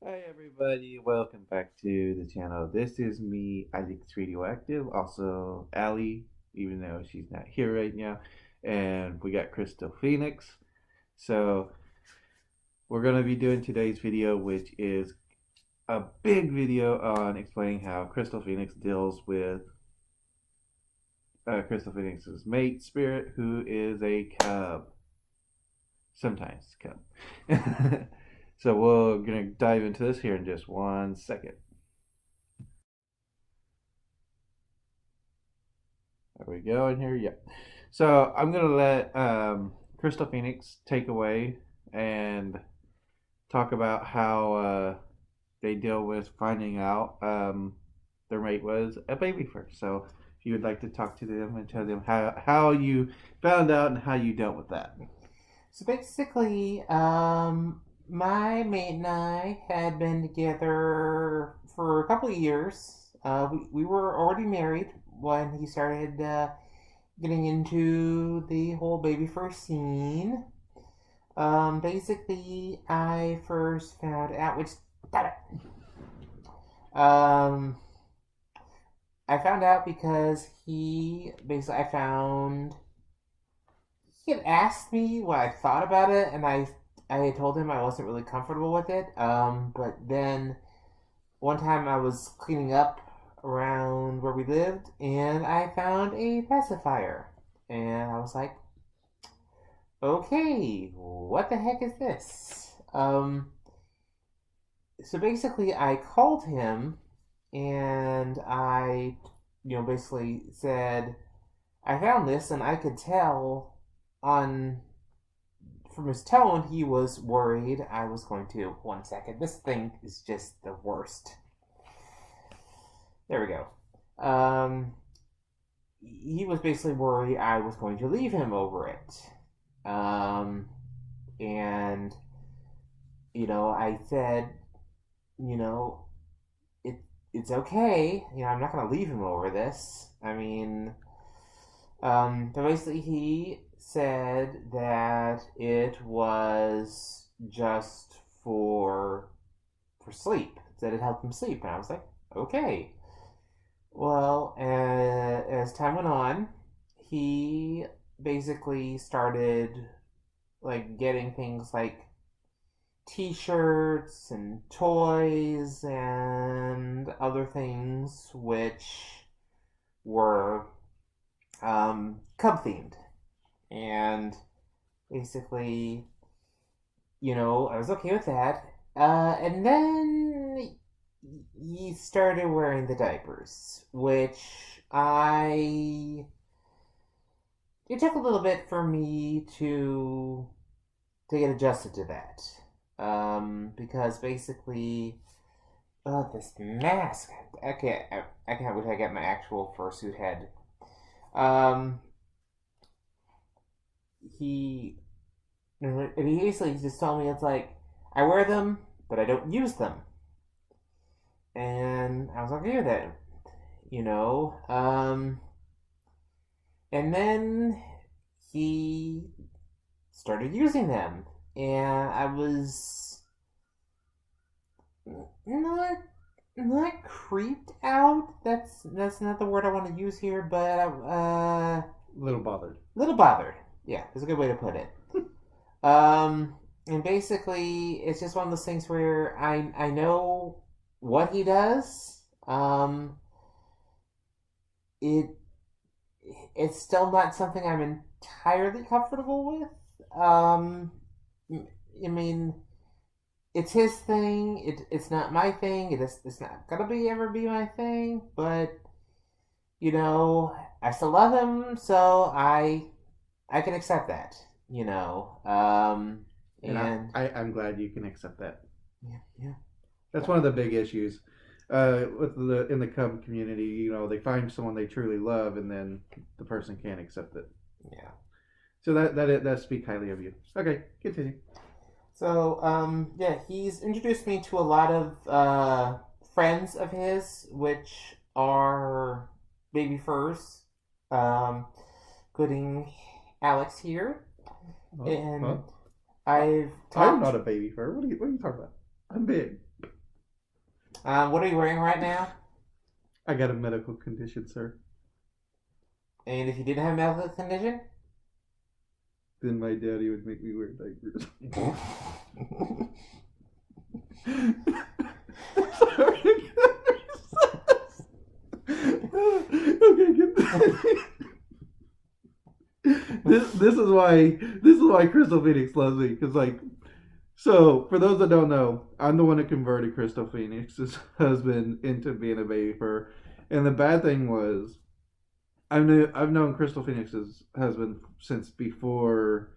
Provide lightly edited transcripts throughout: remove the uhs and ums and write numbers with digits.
Hi everybody, welcome back to the channel. This is me, Alex Radioactive, also Ali, even though she's not here right now. And we got Crystal Phoenix. So we're going to be doing today's video, which is a big video on explaining how Crystal Phoenix deals with Crystal Phoenix's mate spirit, who is a cub. Sometimes cub. So we're going to dive into this here in just 1 second. There we go in here. Yep. So I'm gonna let Crystal Phoenix take away and talk about how they deal with finding out their mate was a baby first. So if you would like to talk to them and tell them how you found out and how you dealt with that. So basically, my mate and I had been together for a couple of years. We were already married when he started getting into the whole baby first scene. Basically, I first found out, which, damn it. I found out because I found he had asked me what I thought about it, and I had told him I wasn't really comfortable with it. But then one time I was cleaning up around where we lived, and I found a pacifier, and I was like, okay, what the heck is this? So basically, I called him, and basically said I found this, and I could tell on from his tone, he was worried I was going to. 1 second. This thing is just the worst. There we go. He was basically worried I was going to leave him over it. And, I said, you know, it, it's okay. I'm not going to leave him over this. But basically, he said that it was just for sleep. That it helped him sleep, and I was like, okay. Well, as time went on, he basically started like getting things like T-shirts and toys and other things, which were Cub themed, and basically, I was okay with that. And then he started wearing the diapers, which I. It took a little bit for me to get adjusted to that, because basically, this mask. I can't wait till I get my actual fursuit head. Um, he And he basically just told me it's like I wear them, but I don't use them, and I was okay with it, you know. And then he started using them, and I was not not creeped out. That's not the word I want to use here, but A little bothered. little bothered. Yeah, is a good way to put it. Um, and basically, it's just one of those things where I know what he does. It it's still not something I'm entirely comfortable with. Um, I mean, it's his thing. It's not my thing. It's not gonna ever be my thing. But I still love him, so I can accept that. And And I'm glad you can accept that. yeah, yeah, That's one of the big issues with the in the Cub community. They find someone they truly love, and then the person can't accept it. yeah. So that speak highly of you. Okay, continue. So, yeah, he's introduced me to a lot of friends of his, which are baby furs, um, including Alex here. Well, And well, I've I'm talked. not a baby fur. What are you talking about? I'm big. What are you wearing right now? I got a medical condition, sir. And if you didn't have a medical condition? Then my daddy would make me wear diapers. Sorry. Okay, good. This is why Crystal Phoenix loves me, because like, so for those that don't know, I'm the one that converted Crystal Phoenix's husband into being a baby fur, and the bad thing was I've known Crystal Phoenix's husband since before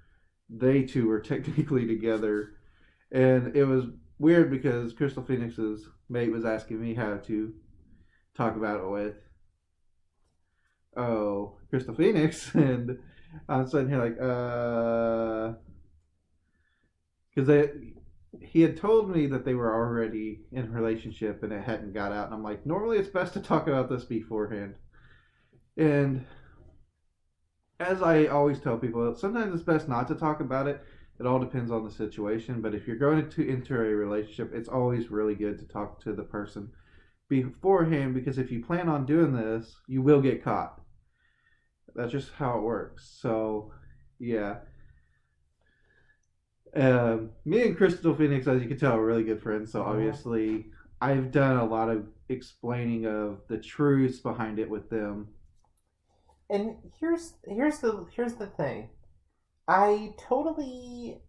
they two were technically together, and it was weird because Crystal Phoenix's mate was asking me how to talk about it with Crystal Phoenix, and I'm sitting here like because he had told me that they were already in a relationship and it hadn't got out, and I'm like, normally it's best to talk about this beforehand. And as I always tell people, sometimes it's best not to talk about it. It all depends on the situation. But if you're going to enter a relationship, it's always really good to talk to the person beforehand, because if you plan on doing this, you will get caught. That's just how it works. So, yeah. Me and Crystal Phoenix, as you can tell, are really good friends. So obviously, I've done a lot of explaining of the truths behind it with them. And here's the thing. I totally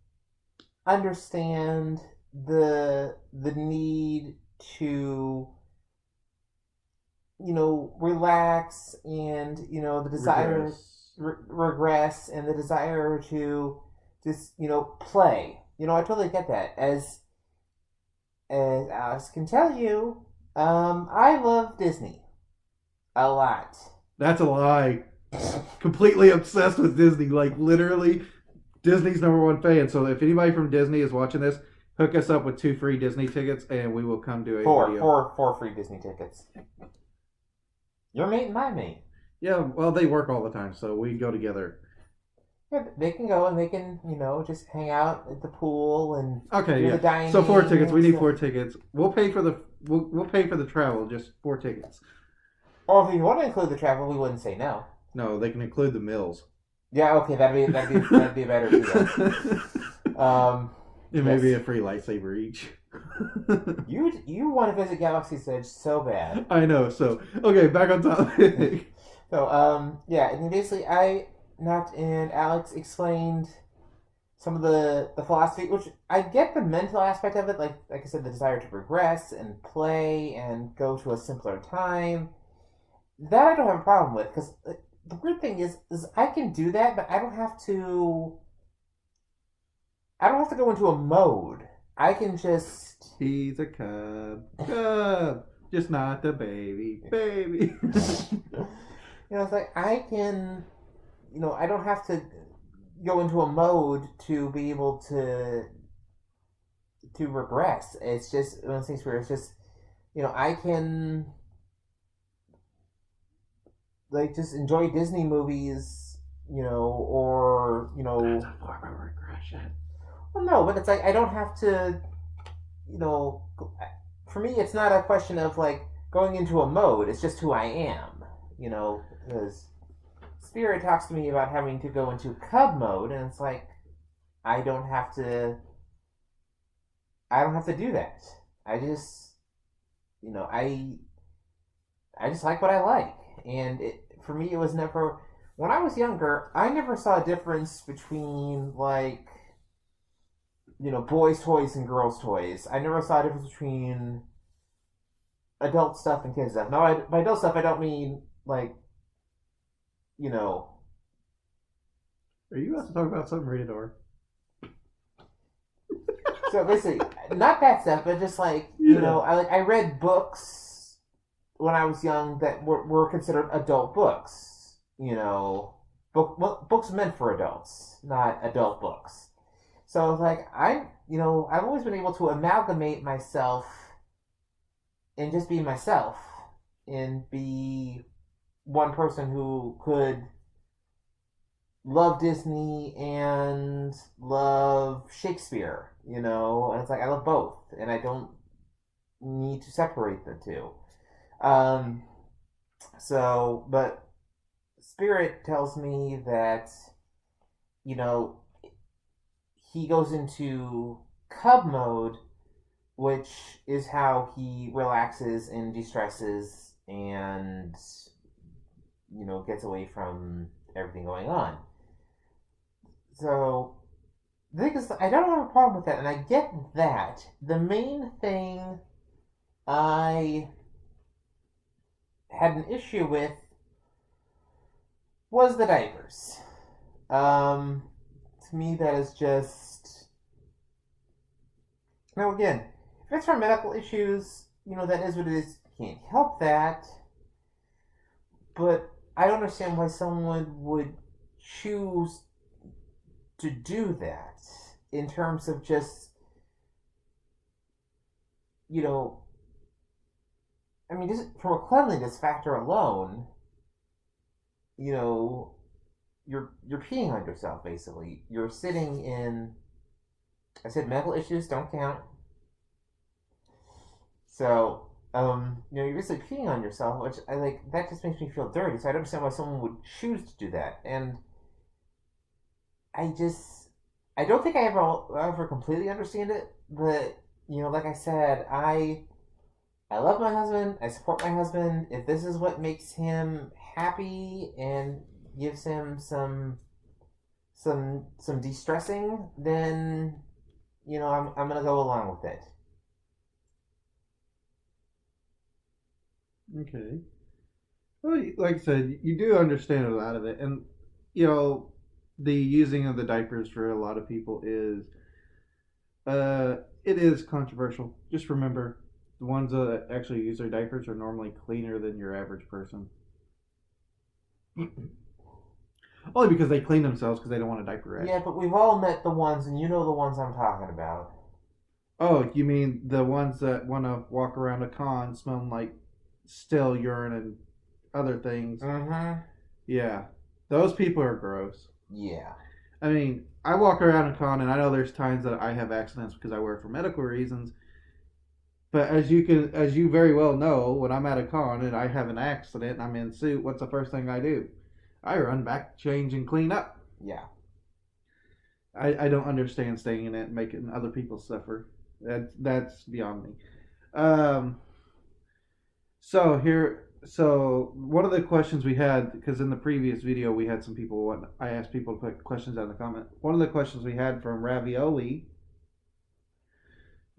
understand the need to relax, and the desire regress, and the desire to just play. I totally get that. As Alex can tell you, I love Disney a lot. That's a lie. Completely obsessed with Disney. Like, literally, Disney's number one fan. So if anybody from Disney is watching this, hook us up with 2 free Disney tickets and we will come do a video. Four free Disney tickets. Your mate and my mate. Yeah, well, they work all the time, so we go together. Yeah, they can go and they can, just hang out at the pool and okay, do yeah. the dining. So 4 tickets. We need 4 tickets. We'll pay for the travel. Just 4 tickets. Or if you want to include the travel, we wouldn't say no. No, they can include the meals. Yeah, okay, that'd be a better deal. It may be a free lightsaber each. you want to visit Galaxy's Edge so bad. I know. So okay, back on topic. So yeah, and basically and Alex explained some of the philosophy, which I get the mental aspect of it, like I said, the desire to progress and play and go to a simpler time. That I don't have a problem with, because the weird thing is I can do that, but I don't have to. I don't have to go into a mode. I can just. He's a cub, just not the baby. It's like I can. I don't have to go into a mode to be able to regress. It's just one of those things where it's just, I can just enjoy Disney movies, or That's a form of regression. Well, no, but it's like I don't have to, for me, it's not a question of like going into a mode. It's just who I am, because Spirit talks to me about having to go into cub mode, and it's like I don't have to. I don't have to do that. I just, I just like what I like, and for me, it was never. When I was younger, I never saw a difference between like, boys' toys and girls' toys. I never saw a difference between adult stuff and kids stuff. Now, by adult stuff, I don't mean like, Are you about to talk about something rated R? So basically, not that stuff, but just like I read books when I was young that were considered adult books. Books meant for adults, not adult books. So like I've always been able to amalgamate myself and just be myself and be one person who could love Disney and love Shakespeare, and it's like I love both, and I don't need to separate the two. Um, but Spirit tells me that, you know, he goes into cub mode, which is how he relaxes and de-stresses and, gets away from everything going on. So the thing is, I don't have a problem with that, and I get that. The main thing I had an issue with was the diapers. Um, to me, that is just. Now, again, if it's for medical issues, that is what it is. You can't help that. But I don't understand why someone would choose to do that in terms of just, you know, I mean, just from a cleanliness factor alone, you know, you're peeing on yourself basically. You're sitting in. I said medical issues don't count. So, you're basically peeing on yourself, which I like. That just makes me feel dirty. So I don't understand why someone would choose to do that. And I just, I don't think I ever completely understand it. But like I said, I love my husband. I support my husband. If this is what makes him happy and gives him some de-stressing, then I'm gonna go along with it. Okay. Well, like I said, you do understand a lot of it, and you know, the using of the diapers for a lot of people is, it is controversial. Just remember, the ones that actually use their diapers are normally cleaner than your average person. Only because they clean themselves because they don't want a diaper rash. Yeah, but we've all met the ones, and you know the ones I'm talking about. Oh, you mean the ones that want to walk around a con smelling like still urine and other things? Mm-hmm. Yeah, those people are gross. Yeah. I mean, I walk around a con, and I know there's times that I have accidents because I wear it for medical reasons. But as you very well know, when I'm at a con and I have an accident and I'm in suit, what's the first thing I do? I run back, change, and clean up. Yeah. I don't understand staying in it and making other people suffer. That's beyond me. Um, so one of the questions we had, because in the previous video we had some people, I asked people to put questions out in the comment. One of the questions we had from Ravioli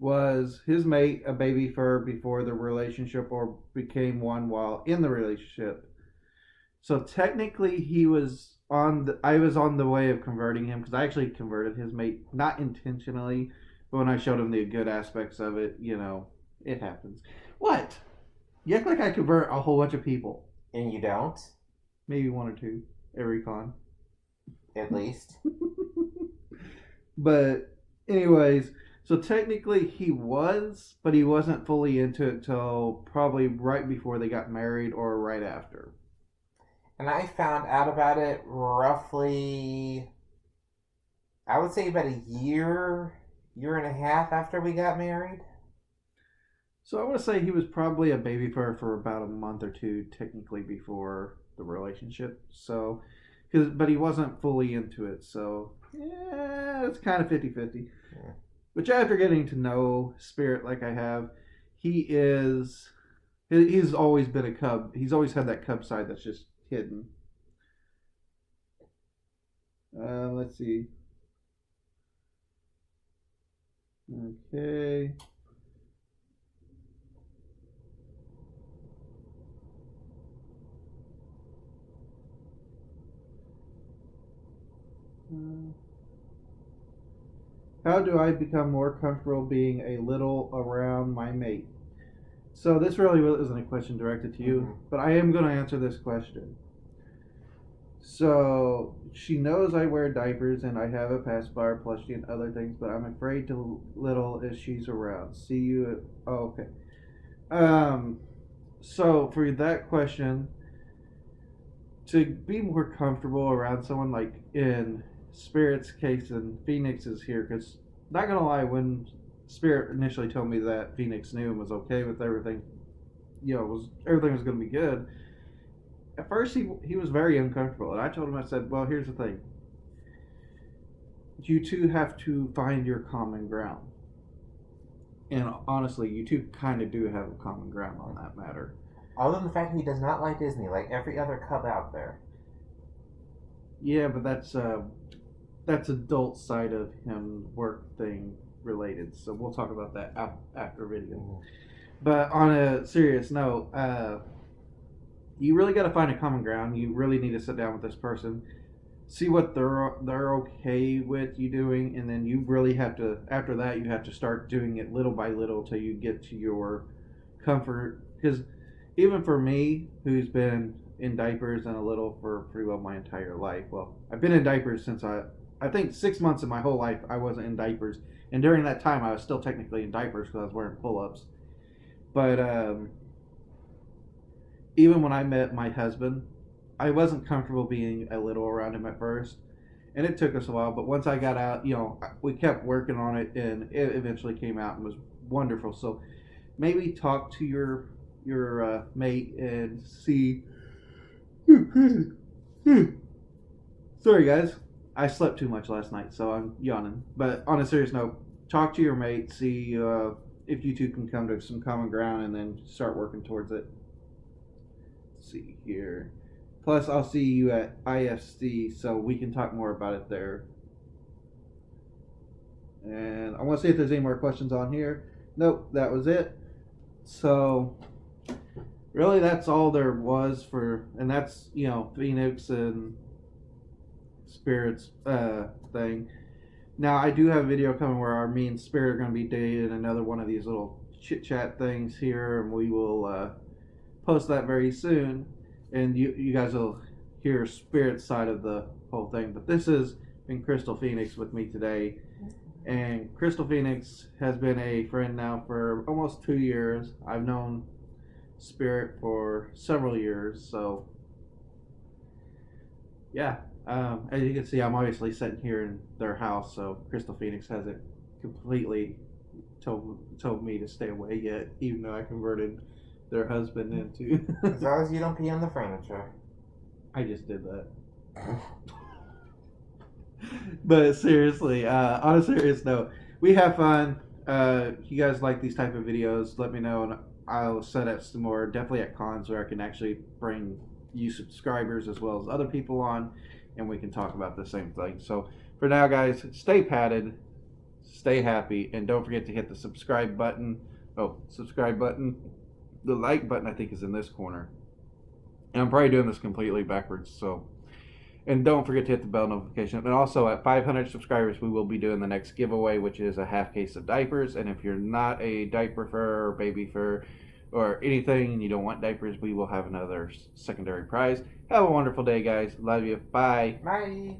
was his mate a baby fur before the relationship or became one while in the relationship. So technically, I was on the way of converting him because I actually converted his mate, not intentionally, but when I showed him the good aspects of it, it happens. What? You act like I convert a whole bunch of people. And you don't, Maybe one or two every con. at least. But anyways, so technically he was, but he wasn't fully into it till probably right before they got married or right after. And I found out about it roughly, I would say about a year and a half after we got married. So I want to say he was probably a baby for about a month or two, technically before the relationship. So, but he wasn't fully into it. So yeah, it's kind of 50-50. Yeah. Which after getting to know Spirit like I have, he is. He's always been a cub. He's always had that cub side that's just hidden. Let's see. Okay. How do I become more comfortable being a little around my mate? So this really isn't a question directed to you, but I am going to answer this question. So she knows I wear diapers and I have a pacifier plushie and other things, but I'm afraid to little as she's around. See you. Oh, okay. So for that question, to be more comfortable around someone like in Spirit's case and Phoenix is here, because not gonna lie, when Spirit initially told me that Phoenix knew and was okay with everything, everything was going to be good. At first, he was very uncomfortable, and I told him, I said, "Well, here's the thing. You two have to find your common ground." And honestly, you two kind of do have a common ground on that matter. Other than the fact that he does not like Disney, like every other cub out there. Yeah, but that's adult side of him work thing related. So we'll talk about that after video. Mm-hmm. But on a serious note, you really got to find a common ground. You really need to sit down with this person, see what they're okay with you doing, and then you really have to. After that, you have to start doing it little by little till you get to your comfort. Because even for me, who's been in diapers and a little for pretty well my entire life. Well, I've been in diapers since I think 6 months of my whole life I wasn't in diapers, and during that time I was still technically in diapers because I was wearing pull-ups. But even when I met my husband, I wasn't comfortable being a little around him at first, and it took us a while. But once I got out, we kept working on it, and it eventually came out and was wonderful. So maybe talk to your mate and see. Sorry, guys. I slept too much last night, so I'm yawning. But on a serious note, talk to your mate, see if you two can come to some common ground, and then start working towards it. Let's see here. Plus, I'll see you at IFC, so we can talk more about it there. And I want to see if there's any more questions on here. Nope, that was it. So, really, that's all there was and that's, Phoenix and Spirit's thing. Now, I do have a video coming where me and Spirit are going to be dating another one of these little chit-chat things here, and we will post that very soon, and you guys will hear Spirit's side of the whole thing. But this has been Crystal Phoenix with me today, and Crystal Phoenix has been a friend now for almost 2 years. I've known Spirit for several years, so yeah. As you can see, I'm obviously sitting here in their house, so Crystal Phoenix hasn't completely told me to stay away yet, even though I converted their husband into. As long as you don't pee on the furniture. I just did that. But seriously, on a serious note, we have fun. You guys like these type of videos, let me know, and I'll set up some more, definitely at cons, where I can actually bring you subscribers as well as other people on, and we can talk about the same thing. So for now, guys, stay padded, stay happy, and don't forget to hit the subscribe button. The like button, I think, is in this corner. And I'm probably doing this completely backwards, so. And don't forget to hit the bell notification. And also, at 500 subscribers, we will be doing the next giveaway, which is a half case of diapers. And if you're not a diaper fur or baby fur or anything and you don't want diapers, we will have another secondary prize. Have a wonderful day, guys. Love you. Bye. Bye.